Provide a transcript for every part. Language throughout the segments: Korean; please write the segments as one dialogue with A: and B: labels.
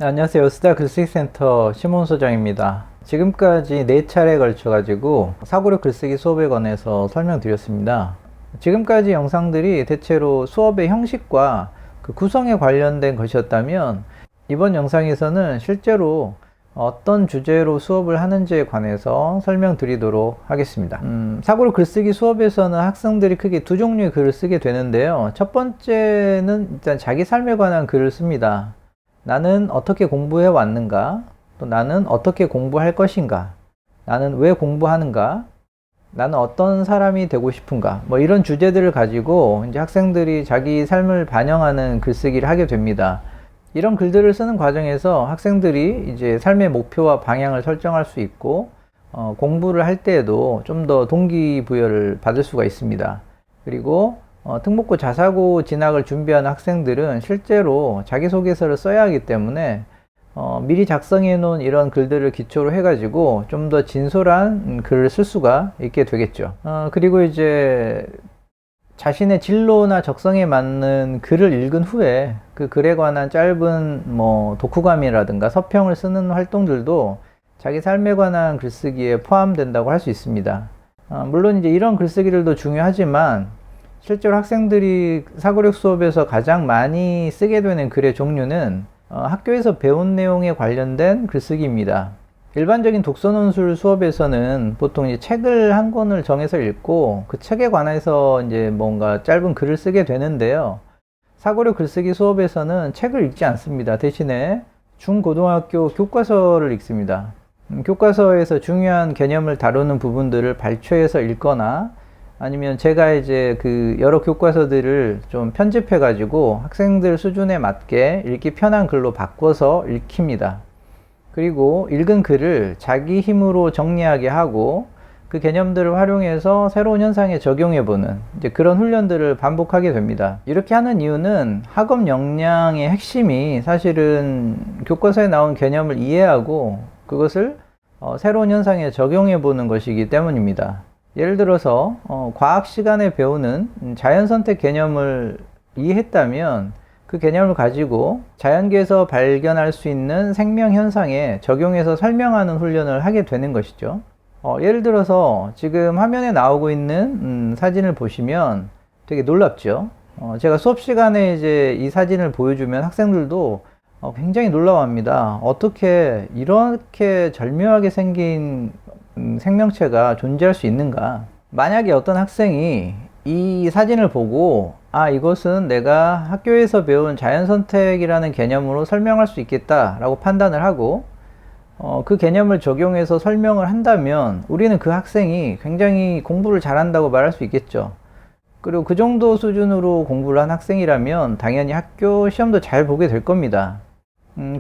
A: 네, 안녕하세요. 스타 글쓰기센터 심원 소장입니다. 지금까지 4차례에 걸쳐 가지고 사고력 글쓰기 수업에 관해서 설명드렸습니다. 지금까지 영상들이 대체로 수업의 형식과 그 구성에 관련된 것이었다면, 이번 영상에서는 실제로 어떤 주제로 수업을 하는지에 관해서 설명드리도록 하겠습니다. 사고력 글쓰기 수업에서는 학생들이 크게 두 종류의 글을 쓰게 되는데요. 첫 번째는 일단 자기 삶에 관한 글을 씁니다. 나는 어떻게 공부해 왔는가? 또 나는 어떻게 공부할 것인가? 나는 왜 공부하는가? 나는 어떤 사람이 되고 싶은가? 뭐 이런 주제들을 가지고 이제 학생들이 자기 삶을 반영하는 글쓰기를 하게 됩니다. 이런 글들을 쓰는 과정에서 학생들이 이제 삶의 목표와 방향을 설정할 수 있고, 공부를 할 때에도 좀 더 동기부여를 받을 수가 있습니다. 그리고 특목고 자사고 진학을 준비하는 학생들은 실제로 자기소개서를 써야 하기 때문에 미리 작성해 놓은 이런 글들을 기초로 해가지고 좀 더 진솔한 글을 쓸 수가 있게 되겠죠. 그리고 이제 자신의 진로나 적성에 맞는 글을 읽은 후에 그 글에 관한 짧은 독후감이라든가 서평을 쓰는 활동들도 자기 삶에 관한 글쓰기에 포함된다고 할 수 있습니다. 물론 이제 이런 글쓰기들도 중요하지만, 실제로 학생들이 사고력 수업에서 가장 많이 쓰게 되는 글의 종류는 학교에서 배운 내용에 관련된 글쓰기입니다. 일반적인 독서논술 수업에서는 보통 이제 책을 한 권을 정해서 읽고 그 책에 관해서 이제 뭔가 짧은 글을 쓰게 되는데요. 사고력 글쓰기 수업에서는 책을 읽지 않습니다. 대신에 중고등학교 교과서를 읽습니다. 교과서에서 중요한 개념을 다루는 부분들을 발췌해서 읽거나, 아니면 제가 이제 그 여러 교과서들을 좀 편집해 가지고 학생들 수준에 맞게 읽기 편한 글로 바꿔서 읽힙니다. 그리고 읽은 글을 자기 힘으로 정리하게 하고 그 개념들을 활용해서 새로운 현상에 적용해 보는 이제 그런 훈련들을 반복하게 됩니다. 이렇게 하는 이유는 학업 역량의 핵심이 사실은 교과서에 나온 개념을 이해하고 그것을 새로운 현상에 적용해 보는 것이기 때문입니다. 예를 들어서 과학 시간에 배우는 자연선택 개념을 이해했다면 그 개념을 가지고 자연계에서 발견할 수 있는 생명 현상에 적용해서 설명하는 훈련을 하게 되는 것이죠. 예를 들어서 지금 화면에 나오고 있는 사진을 보시면 되게 놀랍죠. 제가 수업 시간에 이제 이 사진을 보여주면 학생들도 굉장히 놀라워합니다. 어떻게 이렇게 절묘하게 생긴 생명체가 존재할 수 있는가? 만약에 어떤 학생이 이 사진을 보고 이것은 내가 학교에서 배운 자연선택이라는 개념으로 설명할 수 있겠다 라고 판단을 하고 그 개념을 적용해서 설명을 한다면 우리는 그 학생이 굉장히 공부를 잘한다고 말할 수 있겠죠. 그리고 그 정도 수준으로 공부를 한 학생이라면 당연히 학교 시험도 잘 보게 될 겁니다.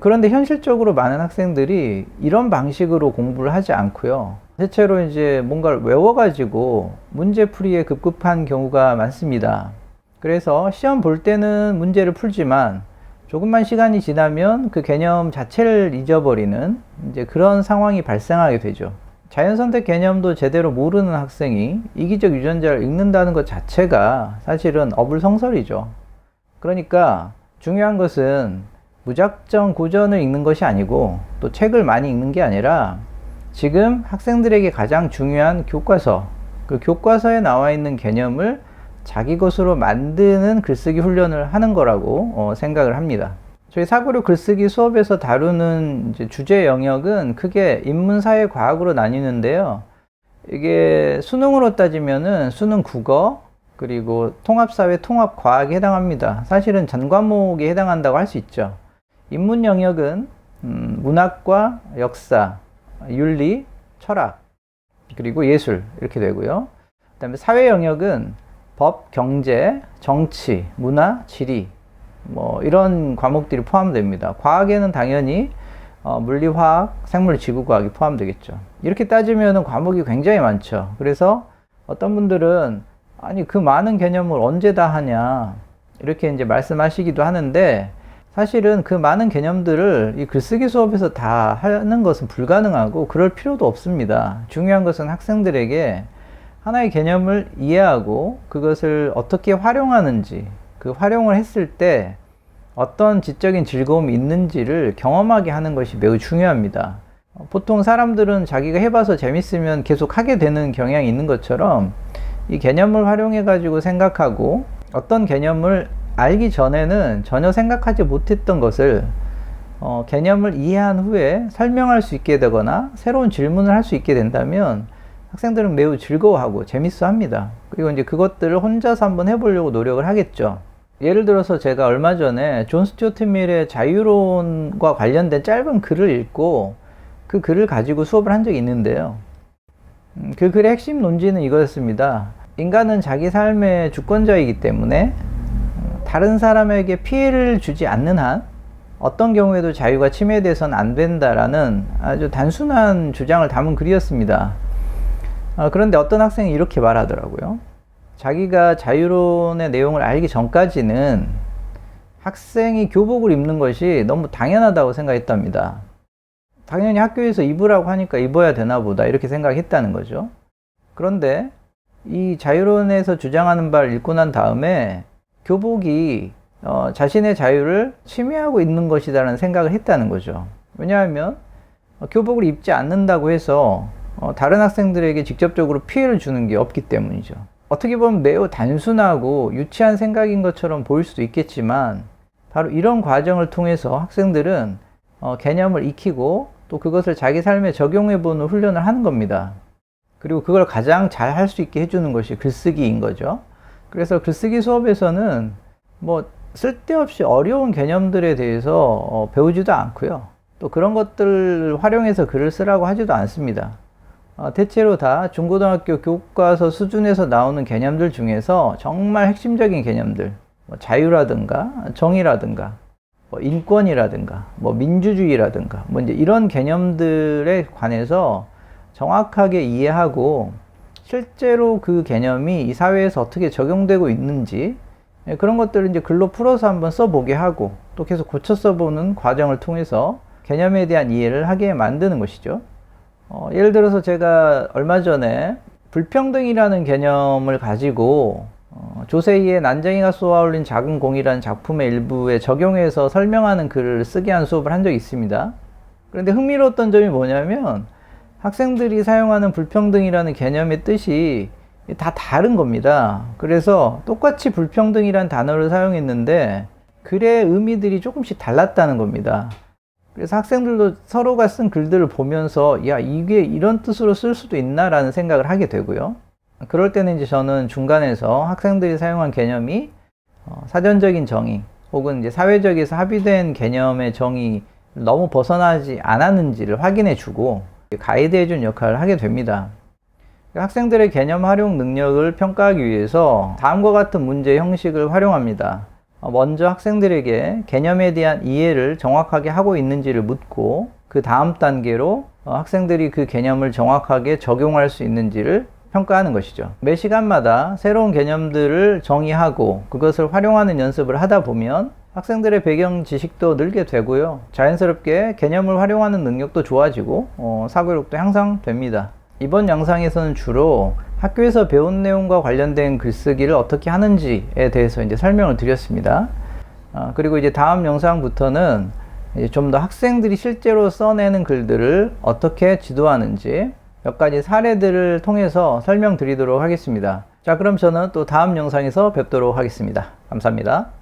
A: 그런데 현실적으로 많은 학생들이 이런 방식으로 공부를 하지 않고요. 대체로 이제 뭔가를 외워가지고 문제풀이에 급급한 경우가 많습니다. 그래서 시험 볼 때는 문제를 풀지만 조금만 시간이 지나면 그 개념 자체를 잊어버리는 이제 그런 상황이 발생하게 되죠. 자연선택 개념도 제대로 모르는 학생이 이기적 유전자를 읽는다는 것 자체가 사실은 어불성설이죠. 그러니까 중요한 것은 무작정 고전을 읽는 것이 아니고 또 책을 많이 읽는 게 아니라 지금 학생들에게 가장 중요한 교과서, 그 교과서에 나와 있는 개념을 자기 것으로 만드는 글쓰기 훈련을 하는 거라고 생각을 합니다. 저희 사고력 글쓰기 수업에서 다루는 이제 주제 영역은 크게 인문사회과학으로 나뉘는데요. 이게 수능으로 따지면은 수능 국어, 그리고 통합사회 통합과학에 해당합니다. 사실은 전 과목에 해당한다고 할 수 있죠. 인문 영역은 문학과 역사, 윤리, 철학, 그리고 예술 이렇게 되고요. 그 다음에 사회 영역은 법, 경제, 정치, 문화, 지리 이런 과목들이 포함됩니다. 과학에는 당연히 물리, 화학, 생물, 지구과학이 포함되겠죠. 이렇게 따지면 과목이 굉장히 많죠. 그래서 어떤 분들은 아니 그 많은 개념을 언제 다 하냐 이렇게 이제 말씀하시기도 하는데, 사실은 그 많은 개념들을 이 글쓰기 수업에서 다 하는 것은 불가능하고 그럴 필요도 없습니다. 중요한 것은 학생들에게 하나의 개념을 이해하고 그것을 어떻게 활용하는지, 그 활용을 했을 때 어떤 지적인 즐거움이 있는지를 경험하게 하는 것이 매우 중요합니다. 보통 사람들은 자기가 해봐서 재밌으면 계속 하게 되는 경향이 있는 것처럼 이 개념을 활용해 가지고 생각하고 어떤 개념을 알기 전에는 전혀 생각하지 못했던 것을 개념을 이해한 후에 설명할 수 있게 되거나 새로운 질문을 할 수 있게 된다면 학생들은 매우 즐거워하고 재밌어 합니다. 그리고 이제 그것들을 혼자서 한번 해보려고 노력을 하겠죠. 예를 들어서 제가 얼마 전에 존 스튜어트 밀의 자유론과 관련된 짧은 글을 읽고 그 글을 가지고 수업을 한 적이 있는데요. 그 글의 핵심 논지는 이거였습니다. 인간은 자기 삶의 주권자이기 때문에 다른 사람에게 피해를 주지 않는 한 어떤 경우에도 자유가 침해돼서는 안 된다라는 아주 단순한 주장을 담은 글이었습니다. 그런데 어떤 학생이 이렇게 말하더라고요. 자기가 자유론의 내용을 알기 전까지는 학생이 교복을 입는 것이 너무 당연하다고 생각했답니다. 당연히 학교에서 입으라고 하니까 입어야 되나 보다 이렇게 생각했다는 거죠. 그런데 이 자유론에서 주장하는 바를 읽고 난 다음에 교복이 자신의 자유를 침해하고 있는 것이라는 생각을 했다는 거죠. 왜냐하면 교복을 입지 않는다고 해서 다른 학생들에게 직접적으로 피해를 주는 게 없기 때문이죠. 어떻게 보면 매우 단순하고 유치한 생각인 것처럼 보일 수도 있겠지만 바로 이런 과정을 통해서 학생들은 개념을 익히고 또 그것을 자기 삶에 적용해보는 훈련을 하는 겁니다. 그리고 그걸 가장 잘 할 수 있게 해주는 것이 글쓰기인 거죠. 그래서 글쓰기 수업에서는 쓸데없이 어려운 개념들에 대해서 배우지도 않고요. 또 그런 것들을 활용해서 글을 쓰라고 하지도 않습니다. 대체로 다 중고등학교 교과서 수준에서 나오는 개념들 중에서 정말 핵심적인 개념들, 자유라든가 정의라든가 인권이라든가 민주주의라든가 이제 이런 개념들에 관해서 정확하게 이해하고 실제로 그 개념이 이 사회에서 어떻게 적용되고 있는지 그런 것들을 이제 글로 풀어서 한번 써보게 하고 또 계속 고쳐 써보는 과정을 통해서 개념에 대한 이해를 하게 만드는 것이죠. 예를 들어서 제가 얼마 전에 불평등이라는 개념을 가지고 조세희의 난쟁이가 쏘아올린 작은 공이라는 작품의 일부에 적용해서 설명하는 글을 쓰게 한 수업을 한 적이 있습니다. 그런데 흥미로웠던 점이 뭐냐면 학생들이 사용하는 불평등이라는 개념의 뜻이 다 다른 겁니다. 그래서 똑같이 불평등이라는 단어를 사용했는데 글의 의미들이 조금씩 달랐다는 겁니다. 그래서 학생들도 서로가 쓴 글들을 보면서 야, 이게 이런 뜻으로 쓸 수도 있나 라는 생각을 하게 되고요. 그럴 때는 이제 저는 중간에서 학생들이 사용한 개념이 사전적인 정의 혹은 이제 사회적에서 합의된 개념의 정의 너무 벗어나지 않았는지를 확인해 주고 가이드 해준 역할을 하게 됩니다. 학생들의 개념 활용 능력을 평가하기 위해서 다음과 같은 문제 형식을 활용합니다. 먼저 학생들에게 개념에 대한 이해를 정확하게 하고 있는지를 묻고 그 다음 단계로 학생들이 그 개념을 정확하게 적용할 수 있는지를 평가하는 것이죠. 매 시간마다 새로운 개념들을 정의하고 그것을 활용하는 연습을 하다 보면 학생들의 배경 지식도 늘게 되고요. 자연스럽게 개념을 활용하는 능력도 좋아지고 사고력도 향상됩니다. 이번 영상에서는 주로 학교에서 배운 내용과 관련된 글쓰기를 어떻게 하는지에 대해서 이제 설명을 드렸습니다. 그리고 이제 다음 영상부터는 좀 더 학생들이 실제로 써내는 글들을 어떻게 지도하는지 몇 가지 사례들을 통해서 설명드리도록 하겠습니다. 자, 그럼 저는 또 다음 영상에서 뵙도록 하겠습니다. 감사합니다.